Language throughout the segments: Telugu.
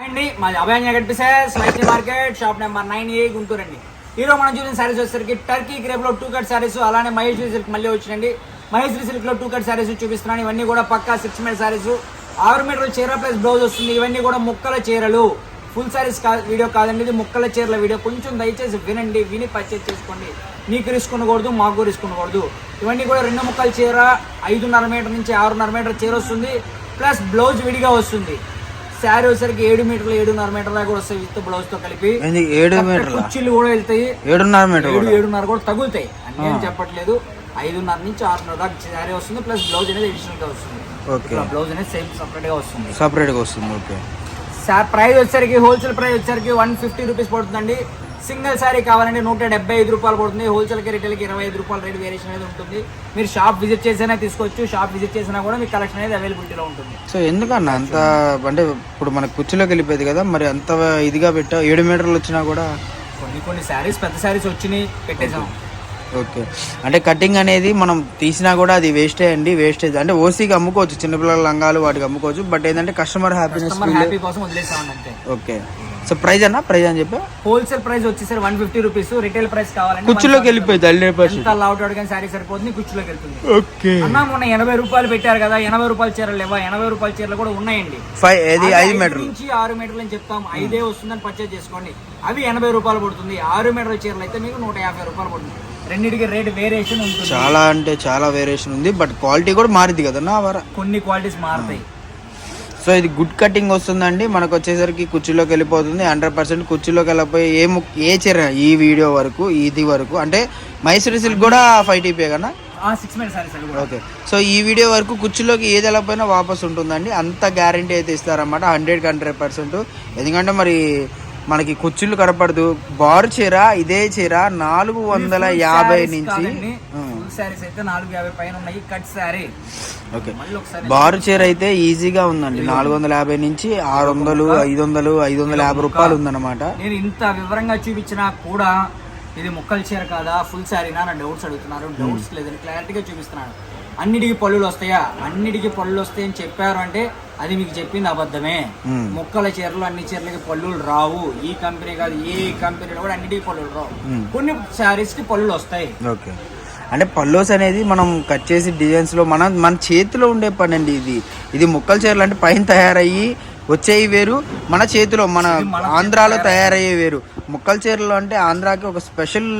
అండి మాది అభయాంజ కనిపిసెస్ వైద్య market shop number 9A Guntur అండి. ఈరోజు మనం చూసిన సారీస్ వచ్చేసరికి టర్కీ క్రేప్ లో 2 కట్ సారీస్, అలానే మహేశ్వరి సిల్క్ మళ్ళీ వచ్చినండి. మహేశ్వరి సిల్క్ లో 2 కట్ సారీస్ చూపిస్తున్నాను. ఇవన్నీ కూడా పక్కా 6 మీటర్ సారీస్, 6 మీటర్ల చీర ప్లస్ బ్లౌజ్ వస్తుంది. ఇవన్నీ కూడా ముక్కల చీరలు, ఫుల్ సారీస్ వీడియో కాదండి, ఇది ముక్కల చీరల వీడియో. కొంచెం దయచేసి వినండి, విని పర్చేజ్ చేసుకోండి. మీకు రిస్క్ ఉండకూడదు, మాకు రిస్క్ ఉండకూడదు. ఇవన్నీ కూడా 2 ముక్కల చీర, 5.5 మీటర్ నుంచి 6.5 మీటర్ చీర వస్తుంది, ప్లస్ బ్లౌజ్ విడిగా వస్తుంది. శారీ వచ్చేసరికి 7 మీటర్లు 7.5 మీటర్ దాకా కూడా వస్తాయి విత్ బ్లౌజ్ తో కలిపి. 7 మీటర్లు కుర్చీలు కూడా వెళ్తాయి, 7.5 మీటర్ 7.5 కూడా తగులుతాయి అని నేను చెప్పట్లేదు. 5.5 నుంచి 6.5 దాకా శారీ వస్తుంది, ప్లస్ బ్లౌజ్ అనేది అడిషనల్ గా వస్తుంది. బ్లౌజ్ అనేది సేమ్ సపరేట్ గా వస్తుంది. ఓకే. ప్రైస్ వచ్చేసరికి హోల్సేల్ ప్రైస్ వచ్చేసరికి 150 రూపీస్ పడుతుందండి. సింగిల్ శారీ కావాలంటే 175 రూపాయలు పడుతుంది. హోల్సేల్ కి రిటైల్ కి 25 రూపాయలు రేట్ వేరియేషన్ అనేది ఉంటుంది. మీరు షాప్ విజిట్ చేసినా తీసుకోవచ్చు, షాప్ విజిట్ చేసినా కూడా మీకు కలెక్షన్ అనేది అవైలబిలిటీలో ఉంటుంది. సో ఎందుకన్నా అంత అంటే ఇప్పుడు మన కుర్చీలోకి వెళ్ళిపోయింది కదా, మరి అంత ఇదిగా పెట్టా 7 మీటర్లు వచ్చినా కూడా కొన్ని శారీస్ పెద్ద శారీస్ వచ్చినాయి పెట్టేసాం. ఓకే. అంటే కటింగ్ అనేది మనం తీసినా కూడా అది వేస్టేజ్ అంటే ఓసీకి అమ్ముకోవచ్చు, చిన్నపిల్లల లంగాలు వాటికి అమ్ముకోవచ్చు. బట్ ఏంటంటే కస్టమర్ హ్యాపీ కోసం వదిలేసాం అంతే. ఓకే. సో ప్రైస్ అని చెప్పి హోల్సేల్ ప్రైస్ వచ్చేసరికి 150 రూపీస్, రిటైల్ ప్రైస్ కావాలంటే కుర్చీలోకి వెళ్ళిపోయింది. శారీ సరిపోతుంది, కుర్చీలోకి వెళ్తుంది. ఓకే. అన్నా మొన్న 80 రూపాయలు పెట్టారు కదా, 80 రూపాయల చీరలు లేవా? 80 రూపాయల చీరలు కూడా ఉన్నాయండి. 5 మీటర్ నుంచి 6 మీటర్లు అని చెప్తాం, 5 వస్తుందని పర్చేజ్ చేసుకోండి. అవి 80 రూపాయలు పడుతుంది. 6 మీటర్ల చీరలు అయితే మీకు 150 రూపాయలు పడుతుంది. రెండింటికి రేట్ వేరియేషన్ ఉంటుంది, చాలా అంటే చాలా వేరియేషన్ ఉంది. బట్ క్వాలిటీ కూడా మారింది కదా, కొన్ని క్వాలిటీస్ మారుతాయి. సో ఇది గుడ్ కటింగ్ వస్తుందండి. మనకు వచ్చేసరికి కుర్చీలోకి వెళ్ళిపోతుంది 100%. కుర్చీలోకి వెళ్ళిపోయి ఏ చీర ఈ వీడియో వరకు ఇది వరకు అంటే మైసూర్ సిల్క్ కూడా 5 TP కదా, 6 మీటర్ సారీస్. ఓకే. సో ఈ వీడియో వరకు కుర్చీలోకి ఏది వెళ్ళకపోయినా వాపస్ ఉంటుందండి. అంత గ్యారంటీ అయితే ఇస్తారన్నమాట, 100% ఎందుకంటే మరి మనకి కుర్చీలు కనపడదు. బారు చీర ఇదే చీర 450 నుంచి సారీస్ అయితే 450 పైన ఉన్నాయి. Cut sorry. ఓకే. బారు చీర అయితే ఈజీగా ఉందండి, 450 నుంచి 600, 500, 550 రూపాయలు ఉందన్నమాట. నేను ఇంత వివరంగా చూపించినా కూడా ఇది ముక్కల చీర కాదా, ఫుల్ శారీనా నా డౌట్స్ అడుగుతున్నారు. డౌట్స్ లేదని క్లారిటీగా చూపిస్తున్నాను. అన్నిటికీ పళ్ళులు వస్తాయా? అన్నిటికీ పళ్ళు వస్తాయని చెప్పారు అంటే అది మీకు చెప్పింది అబద్ధమే. ముక్కల చీరలు అన్ని చీరలకి పళ్ళులు రావు. ఈ కంపెనీ కాదు, ఏ కంపెనీలో కూడా అన్నిటికీ పళ్ళులు రావు. కొన్ని శారీస్ కి పళ్ళులు వస్తాయి. ఓకే. అంటే పల్లోస్ అనేది మనం కట్ చేసి డిజైన్స్ లో మన చేతిలో ఉండే పని అండి ఇది ముక్కల చీరలు అంటే పైన తయారయ్యి వచ్చేవి వేరు, మన చేతిలో మన ఆంధ్రాలో తయారయ్యే వేరు. ముక్కల చీరలు అంటే ఆంధ్రాకి ఒక స్పెషల్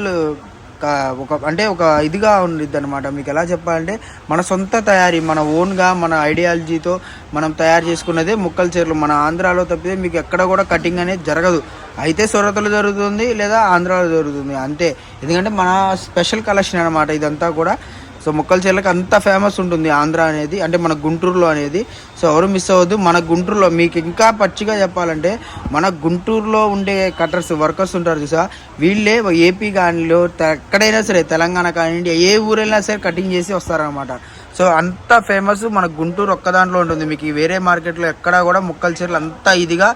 ఒక ఇదిగా ఉండిద్ది అనమాట. మీకు ఎలా చెప్పాలంటే మన సొంత తయారీ, మన ఓన్గా మన ఐడియాలజీతో మనం తయారు చేసుకున్నదే ముక్కల చీరలు. మన ఆంధ్రాలో తప్పితే మీకు ఎక్కడ కూడా కటింగ్ అనేది జరగదు. అయితే సూరత్లో జరుగుతుంది లేదా ఆంధ్రాలో జరుగుతుంది అంతే. ఎందుకంటే మన స్పెషల్ కలెక్షన్ అనమాట ఇదంతా కూడా. సో ముక్కల చీరలకు అంత ఫేమస్ ఉంటుంది ఆంధ్ర అనేది, అంటే మన గుంటూరులో అనేది. సో ఎవరు మిస్ అవ్వద్దు. మన గుంటూరులో మీకు ఇంకా పచ్చిగా చెప్పాలంటే మన గుంటూరులో ఉండే కట్టర్స్ వర్కర్స్ ఉంటారు చూసా, వీళ్ళే ఏపీ కానీలో ఎక్కడైనా సరే, తెలంగాణ కానివ్వండి, ఏ ఊరైనా సరే కటింగ్ చేసి వస్తారనమాట. సో అంత ఫేమస్ మన గుంటూరు ఒక్క దాంట్లో ఉంటుంది. మీకు వేరే మార్కెట్లో ఎక్కడా కూడా ముక్కల చీరలు అంత ఇదిగా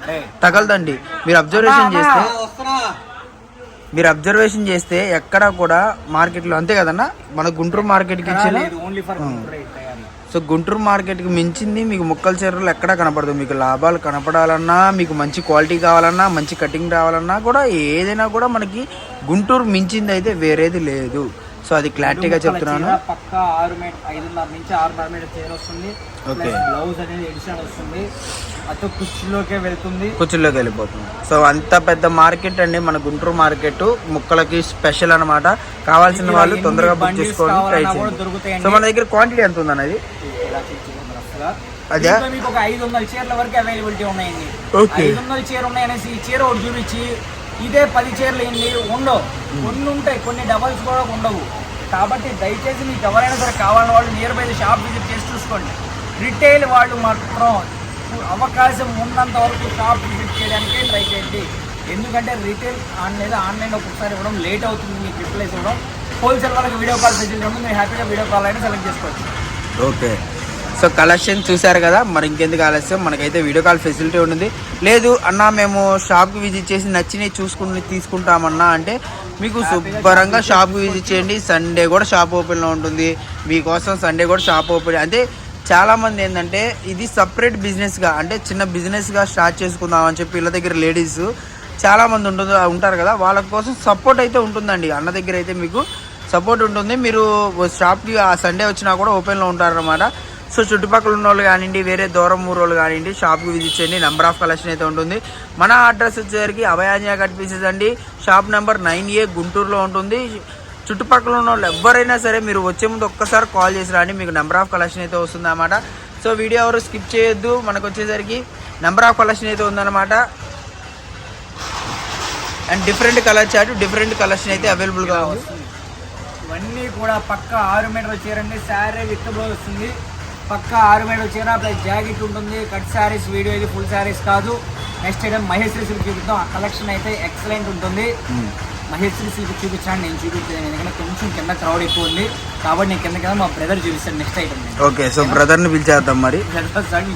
తగలదండి. మీరు అబ్జర్వేషన్ చేస్తే ఎక్కడ కూడా మార్కెట్లో అంతే కదన్నా, మన గుంటూరు మార్కెట్కి ఇచ్చిన. సో గుంటూరు మార్కెట్కి మించింది మీకు ముక్కల చీరలు ఎక్కడా కనపడదు. మీకు లాభాలు కనపడాలన్నా, మీకు మంచి క్వాలిటీ కావాలన్నా, మంచి కటింగ్ రావాలన్నా కూడా ఏదైనా కూడా మనకి గుంటూరు మించింది అయితే వేరేది లేదు. సో అది క్లారిటీగా చెప్తున్నాను. పక్కా 5.5 నుంచి 6.5 మీటర్ చీర వస్తుంది. బ్లౌజ్ అనేది ఎడిషన్ వస్తుంది, అటు కుర్చీలోకి వెళ్ళిపోతుంది. సో అంత పెద్ద మార్కెట్ అండి మన గుంటూరు మార్కెట్, ముక్కలకి స్పెషల్ అనమాట. కావాల్సిన వాళ్ళు తొందరగా బుక్ చేసుకోండి, ట్రై చేయండి. సో మన దగ్గర క్వాంటిటీ ఎంత ఉంది అనేది అదే మీకు ఒక 500 చీరల వరకు అవైలబిలిటీ ఉన్నాయండి. 500 చీర ఉన్నాయనేసి ఈ చీర ఒకటి చూపించి ఇదే 10 చీరలు ఏంటి ఉండవు. కొన్ని ఉంటాయి, కొన్ని డబల్స్ కూడా ఉండవు. కాబట్టి దయచేసి మీకు ఎవరైనా సరే కావాలని వాళ్ళు నియర్ బై షాప్ విజిట్ చేసి చూసుకోండి. రిటైల్ వాళ్ళు మాత్రం అవకాశం ఉన్నంత వరకు షాప్ విజిట్ చేయడానికే ట్రై చేయండి. ఎందుకంటే రిటైల్ లేదా ఆన్లైన్ ఒక్కొక్కసారి ఇవ్వడం లేట్ అవుతుంది, మీకు రిప్లేస్ ఇవ్వడం. హోల్సేల్ వాళ్ళకి వీడియో కాల్ ఫెసిలిటీ ఉంటుంది, మీరు హ్యాపీగా వీడియో కాల్ అయినా సెలెక్ట్ చేసుకోవచ్చు. ఓకే. సో కలెక్షన్ చూసారు కదా, మరి ఇంకెందుకు ఆలస్యం, మనకైతే వీడియో కాల్ ఫెసిలిటీ ఉంటుంది. లేదు అన్నా మేము షాప్కి విజిట్ చేసి నచ్చినవి తీసుకుంటామన్నా అంటే మీకు శుభ్రంగా షాప్కి విజిట్ చేయండి. సండే కూడా షాప్ ఓపెన్లో ఉంటుంది మీకోసం. సండే కూడా షాప్ ఓపెన్ అంటే చాలా మంది ఏంటంటే ఇది సపరేట్ బిజినెస్గా అంటే చిన్న బిజినెస్గా స్టార్ట్ చేసుకుందాం అని చెప్పి వీళ్ళ దగ్గర లేడీస్ చాలా మంది ఉంటారు కదా, వాళ్ళ కోసం సపోర్ట్ అయితే ఉంటుందండి. అన్న దగ్గర అయితే మీకు సపోర్ట్ ఉంటుంది. మీరు షాప్కి ఆ సండే వచ్చినా కూడా ఓపెన్లో ఉంటారన్నమాట. సో చుట్టుపక్కల ఉన్న వాళ్ళు కానివ్వండి, వేరే దూరం ఊరు వాళ్ళు కానివ్వండి, షాప్కి విజిట్ చేయండి. నెంబర్ ఆఫ్ కలెక్షన్ అయితే ఉంటుంది. మన అడ్రస్ వచ్చేసరికి అభయాంజనేయ కట్ పీసెస్ అండి. షాప్ నెంబర్ 9A గుంటూరులో ఉంటుంది. చుట్టుపక్కల ఉన్న వాళ్ళు ఎవరైనా సరే మీరు వచ్చే ముందు ఒక్కసారి కాల్ చేసి రాండి, మీకు నెంబర్ ఆఫ్ కలెక్షన్ అయితే వస్తుంది అన్నమాట. సో వీడియో ఎవరు స్కిప్ చేయొద్దు. మనకు వచ్చేసరికి నెంబర్ ఆఫ్ కలెక్షన్ అయితే ఉందన్నమాట. And different colour chart, different collection అయితే అవైలబుల్గా ఉంది. ఇవన్నీ కూడా పక్క 6 మీటర్ చీరండి. శారీ విత్ బ్లౌజ్ వస్తుంది. పక్క 6 మీటర్ చీర ప్లస్ జాకెట్ ఉంటుంది. కట్ శారీస్ వీడియో, ఇది ఫుల్ శారీస్ కాదు. నెక్స్ట్ ఐటమ్ మహేశ్వరి సిల్క్ చూపిద్దాం. ఆ కలెక్షన్ అయితే ఎక్సలెంట్ ఉంటుంది. మహేశ్వరి సిల్క్ చూపించాను, నేను చూపించాను ఎందుకంటే కొంచెం కింద క్రౌడ్ ఎక్కువ ఉంది కాబట్టి నేను కింద కదా మా బ్రదర్ చూపిస్తాను నెక్స్ట్ ఐటమ్. ఓకే, సో బ్రదర్ని పిలిచేద్దాం మరి.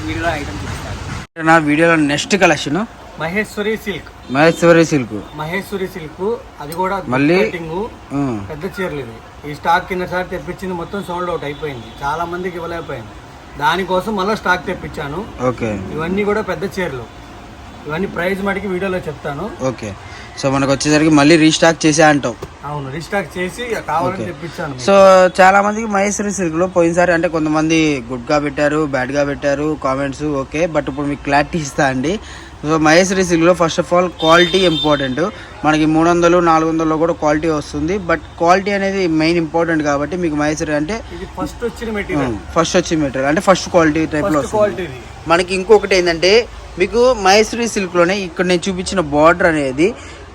వీడియోలో ఐటమ్ చూపిస్తాను. నా వీడియోలో next collection Maheshwari silk. Maheshwari silk, Maheshwari silk అది కూడా మళ్ళీ పెద్ద చీరలు. ఇది ఈ స్టాక్ కింద సార్ తెప్పించింది మొత్తం సోల్డ్ అవుట్ అయిపోయింది, చాలా మందికి ఇవ్వలేకపోయింది. దానికోసం మళ్ళీ స్టాక్ తెప్పించాను. ఓకే, ఇవన్నీ కూడా పెద్ద చీరలు. ఇవన్నీ ప్రైస్ మటుకి వీడియోలో చెప్తాను. ఓకే, సో మనకు వచ్చేసరికి మళ్ళీ రీస్టాక్ చేసే అంటావు. అవును, రీస్టాక్ చేసి కావాలని తెప్పించాను. సో చాలా మందికి మహేశ్వరి సిల్క్ లో పోయినసారి అంటే కొంతమంది గుడ్ గా పెట్టారు, బ్యాడ్ గా పెట్టారు కామెంట్స్. ఓకే, బట్ ఇప్పుడు మీకు క్లారిటీ ఇస్తా అండి. సో మహేశ్వరి సిల్క్లో first of all quality important. మనకి 300, 400లో కూడా క్వాలిటీ వస్తుంది. బట్ క్వాలిటీ అనేది మెయిన్ ఇంపార్టెంట్ కాబట్టి మీకు మహేశ్వరి అంటే ఫస్ట్ వచ్చిన మెటీరియల్ అంటే ఫస్ట్ క్వాలిటీ టైప్లో వస్తుంది. మనకి ఇంకొకటి ఏంటంటే మీకు మహేశ్వరి సిల్క్లోనే ఇక్కడ నేను చూపించిన బార్డర్ అనేది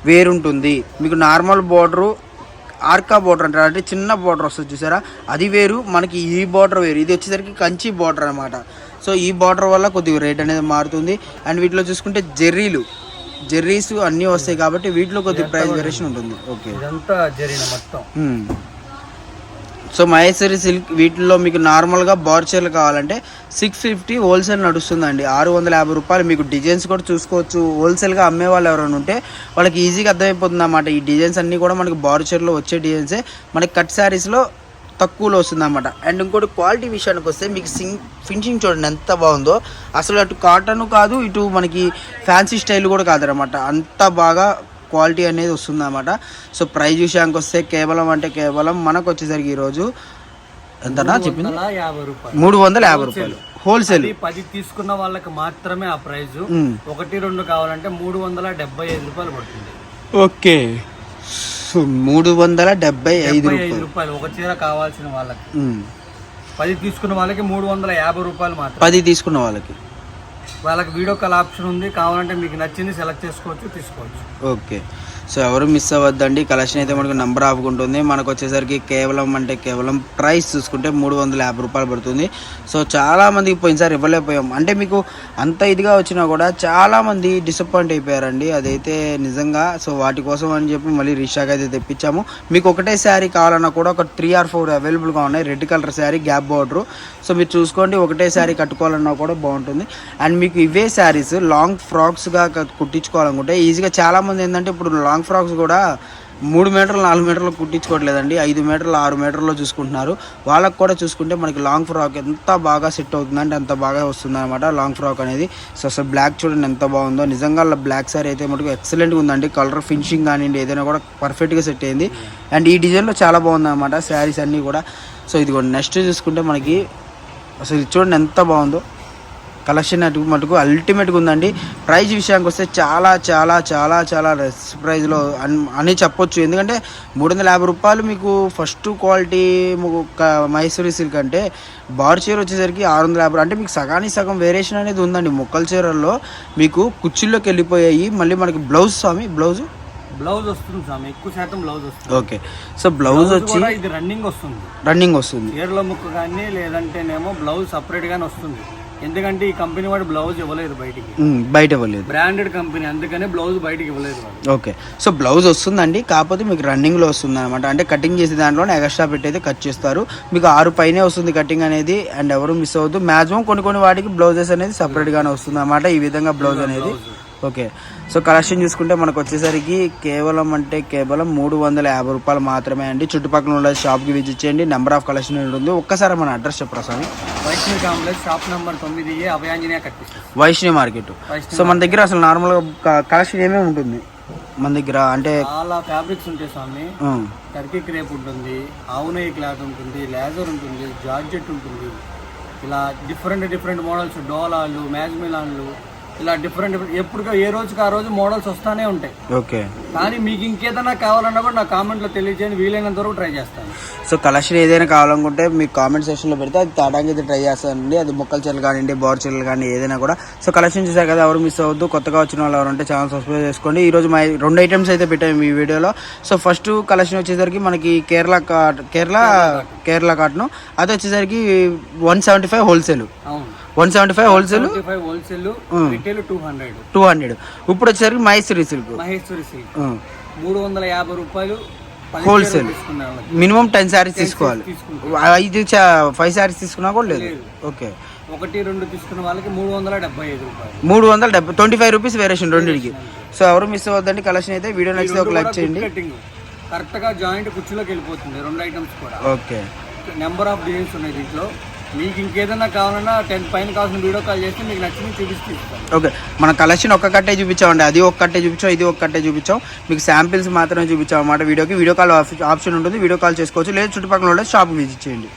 వేరుంటుంది. మీకు నార్మల్ బార్డరు, ఆర్కా బార్డర్ అంటారు, అంటే చిన్న బార్డర్ వస్తుంది చూసారా, అది వేరు. మనకి ఈ బార్డర్ వేరు. ఇది వచ్చేసరికి కంచి బార్డర్ అనమాట. సో ఈ బార్డర్ వల్ల కొద్దిగా రేట్ అనేది మారుతుంది. అండ్ వీటిలో చూసుకుంటే జెర్రీస్ అన్నీ వస్తాయి కాబట్టి వీటిలో కొద్దిగా ప్రైస్ వేరియేషన్ ఉంటుంది. ఓకే, ఇదంతా జెర్రీనా మొత్తం. సో మహేశ్వరి సిల్క్ వీటిల్లో మీకు నార్మల్గా బార్ చీరలు కావాలంటే 650 హోల్సేల్ నడుస్తుందండి. 650 రూపాయలు. మీకు డిజైన్స్ కూడా చూసుకోవచ్చు. హోల్సేల్గా అమ్మే వాళ్ళు ఎవరైనా ఉంటే వాళ్ళకి ఈజీగా అర్థమైపోతుంది అన్నమాట. ఈ డిజైన్స్ అన్నీ కూడా మనకి బార్ చీరలో వచ్చే డిజైన్సే మనకి కట్ శారీస్లో తక్కువలో వస్తుంది అన్నమాట. అండ్ ఇంకోటి క్వాలిటీ విషయానికి వస్తే మీకు ఫినిషింగ్ చూడండి ఎంత బాగుందో. అసలు అటు కాటన్ కాదు, ఇటు మనకి ఫ్యాన్సీ స్టైల్ కూడా కాదనమాట. అంత బాగా క్వాలిటీ అనేది వస్తుంది అన్నమాట. సో ప్రైస్ విషయానికి వస్తే కేవలం మనకు వచ్చేసరికి ఈరోజు ఎంతనా చెప్పింది 350 రూపాయలు హోల్సేల్. 10 తీసుకున్న వాళ్ళకి మాత్రమే ఆ ప్రైస్. 1, 2 కావాలంటే 375 రూపాయలు పడుతుంది. ఓకే, సో 375 రూపాయలు ఒక చీర కావాల్సిన వాళ్ళకి. 10 తీసుకున్న వాళ్ళకి 350 రూపాయలు మాత్రం. 10 తీసుకున్న వాళ్ళకి వీడియో కాల్ ఆప్షన్ ఉంది. కావాలంటే మీకు నచ్చింది సెలెక్ట్ చేసుకోవచ్చు, తీసుకోవచ్చు. ఓకే, సో ఎవరు మిస్ అవ్వద్దండి. కలెక్షన్ అయితే మనకు నెంబర్ ఆఫ్ ఉంటుంది. మనకు వచ్చేసరికి కేవలం ప్రైస్ చూసుకుంటే 350 రూపాయలు పడుతుంది. సో చాలామందికి పోయినసారి ఇవ్వలేకపోయాం. అంటే మీకు అంత ఇదిగా వచ్చినా కూడా చాలామంది డిసప్పాయింట్ అయిపోయారండి. అదైతే నిజంగా. సో వాటి కోసం అని చెప్పి మళ్ళీ రీస్టాక్ అయితే తెప్పించాము. మీకు ఒకటే శారీ కావాలన్నా కూడా ఒక 3 or 4 అవైలబుల్గా ఉన్నాయి. Red colour sari, gap border. So మీరు చూసుకోండి, ఒకటే శారీ కట్టుకోవాలన్నా కూడా బాగుంటుంది. అండ్ మీకు ఇవే శారీస్ లాంగ్ ఫ్రాక్స్గా కుట్టించుకోవాలనుకుంటే ఈజీగా. చాలామంది ఏంటంటే ఇప్పుడు లాంగ్ ఫ్రాక్స్ కూడా 3 మీటర్లు 4 మీటర్లు కుట్టించుకోవట్లేదండి, 5 మీటర్లు 6 మీటర్లో చూసుకుంటున్నారు. వాళ్ళకు కూడా చూసుకుంటే మనకి లాంగ్ ఫ్రాక్ ఎంత బాగా సెట్ అవుతుందంటే అంత బాగా వస్తుంది అనమాట లాంగ్ ఫ్రాక్ అనేది. సో అసలు బ్లాక్ చూడండి ఎంత బాగుందో. నిజంగా బ్లాక్ సారీ అయితే మటుకు ఎక్సలెంట్గా ఉందండి. కలర్ ఫినిషింగ్ కానివ్వండి ఏదైనా కూడా పర్ఫెక్ట్గా సెట్ అయింది. అండ్ ఈ డిజైన్లో చాలా బాగుంది అనమాట శారీస్ అన్నీ కూడా. సో ఇది కూడా నెక్స్ట్ చూసుకుంటే మనకి అసలు ఇది చూడండి ఎంత బాగుందో. కలెక్షన్ అటు మటుకు అల్టిమేట్గా ఉందండి. ప్రైజ్ విషయానికి వస్తే చాలా లెస్ ప్రైజ్లో అని చెప్పొచ్చు. ఎందుకంటే 350 రూపాయలు మీకు ఫస్ట్ క్వాలిటీ మైసూరి సిల్క్ అంటే బార్ చీర వచ్చేసరికి 650. అంటే మీకు సగానికి సగం వేరియేషన్ అనేది ఉందండి. మొక్కల చీరల్లో మీకు కుర్చీల్లోకి వెళ్ళిపోయాయి. మళ్ళీ మనకి బ్లౌజ్ వస్తుంది స్వామి, ఎక్కువ శాతం బ్లౌజ్ వస్తుంది. ఓకే, సో బ్లౌజ్ వచ్చి ఇది రన్నింగ్ వస్తుంది. చీరల ముక్క కానీ లేదంటేనేమో బ్లౌజ్ సపరేట్ గానే వస్తుంది. ఎందుకంటే ఈ కంపెనీ వాడు బ్లౌజ్ ఇవ్వలేదు బయట ఇవ్వలేదు, బ్రాండెడ్ కంపెనీ, అందుకనే బ్లౌజ్ బయటకి ఇవ్వలేదు. ఓకే, సో బ్లౌజ్ వస్తుందండి, కాకపోతే మీకు రన్నింగ్ లో వస్తుంది అనమాట. అంటే కటింగ్ చేసే దాంట్లోనే ఎక్స్ట్రా పెట్టి అయితే కట్ చేస్తారు. మీకు 6 పైనే వస్తుంది కటింగ్ అనేది. అండ్ ఎవరు మిస్ అవ్వద్దు. మాక్సిమం కొన్ని వాటికి బ్లౌజెస్ అనేది సపరేట్ గానే వస్తుంది అనమాట. ఈ విధంగా బ్లౌజ్ అనేది ఓకే. సో కలెక్షన్ చూసుకుంటే మనకు వచ్చేసరికి కేవలం 350 రూపాయలు మాత్రమే అండి. చుట్టుపక్కల ఉన్న షాప్కి విజిట్ చేయండి. నెంబర్ ఆఫ్ కలెక్షన్ ఉంటుంది. ఒక్కసారి మన అడ్రస్ చెప్పరా స్వామి? Vaishnavi complex shop number 9 Abhayanjaneya కట్టిస్తాం, వైష్ణవి మార్కెట్. సో మన దగ్గర అసలు నార్మల్గా కలెక్షన్ ఏమేమి ఉంటుంది మన దగ్గర? అంటే చాలా ఫ్యాబ్రిక్స్ ఉంటాయి స్వామి. టర్కీ క్రేప్ ఉంటుంది, ఆవునయ్య క్లాత్ ఉంటుంది, లేజర్ ఉంటుంది, జార్జెట్ ఉంటుంది, ఇలా డిఫరెంట్ మోడల్స్, డోలాలు, మ్యాజ్మిలాన్లు, ఇలా డిఫరెంట్ ఎప్పుడు ఏ రోజుకి ఆ రోజు మోడల్స్ వస్తానే ఉంటాయి. ఓకే. కానీ మీకు ఇంకేదైనా కావాలన్నా కూడా నా కామెంట్లో తెలియజేయండి, వీలైనంత వరకు ట్రై చేస్తాను. సో కలెక్షన్ ఏదైనా కావాలనుకుంటే మీకు కామెంట్ సెక్షన్లో పెడితే అది తాడానికి అయితే ట్రై చేస్తానండి. అది మొక్కల చీరలు కానివ్వండి, బోర్ చీరలు కానీ ఏదైనా కూడా. సో కలెక్షన్ చూసారు కదా, ఎవరు మిస్ అవ్వద్దు. కొత్తగా వచ్చిన వాళ్ళు ఎవరంటే ఛానల్ సబ్స్క్రైబ్ చేసుకోండి. ఈరోజు మా 2 ఐటమ్స్ అయితే పెట్టాము ఈ వీడియోలో. సో ఫస్ట్ కలెక్షన్ వచ్చేసరికి మనకి కేరళ కాటన్, అది వచ్చేసరికి 175 హోల్సేల్. 175 హోల్సేల్, 200. ఇప్పుడు వచ్చేసరికి మహేశ్వరి సిల్క్ 350 రూపాయలు హోల్సేల్. మినిమం 10 శారీస్ తీసుకోవాలి. 5 శారీస్ తీసుకున్నా కూడా లేదు. ఓకే. 1-2 తీసుకున్న వాళ్ళకి 375 రూపాయలు. 370, 25 రూపీస్ వేరియేషన్ రెండింటికి. సో ఎవరు మిస్ అవ్వద్దండి కలెక్షన్ అయితే. వీడియో నచ్చితే ఒక లైక్ చేయండి. కరెక్ట్ గా జాయింట్ కుర్చీలోకి వెళ్ళిపోతుంది 2 ఐటమ్స్ కూడా. ఓకే. నెంబర్ ఆఫ్ డిజైన్స్ ఉన్నాయి దీంట్లో. మీకు ఇంకేదైనా కావాలన్నా 10 పైన కావాల్సిన వీడియో కాల్ చేస్తే మీకు నచ్చింది చూపిస్తే ఇస్తాను. ఓకే. మన కలెక్షన్ ఒక్క కట్టే చూపించామండి. అది ఒక కట్టే చూపించాం, ఇది ఒక కట్టే చూపించాం. మీకు శాంపిల్స్ మాత్రమే చూపించాం అన్నమాట. వీడియో కాల్ ఆప్షన్ ఉంటుంది. వీడియో కాల్ చేసుకోవచ్చు. లేదా చుట్టుపక్కల షాప్ విజిట్ చేయండి.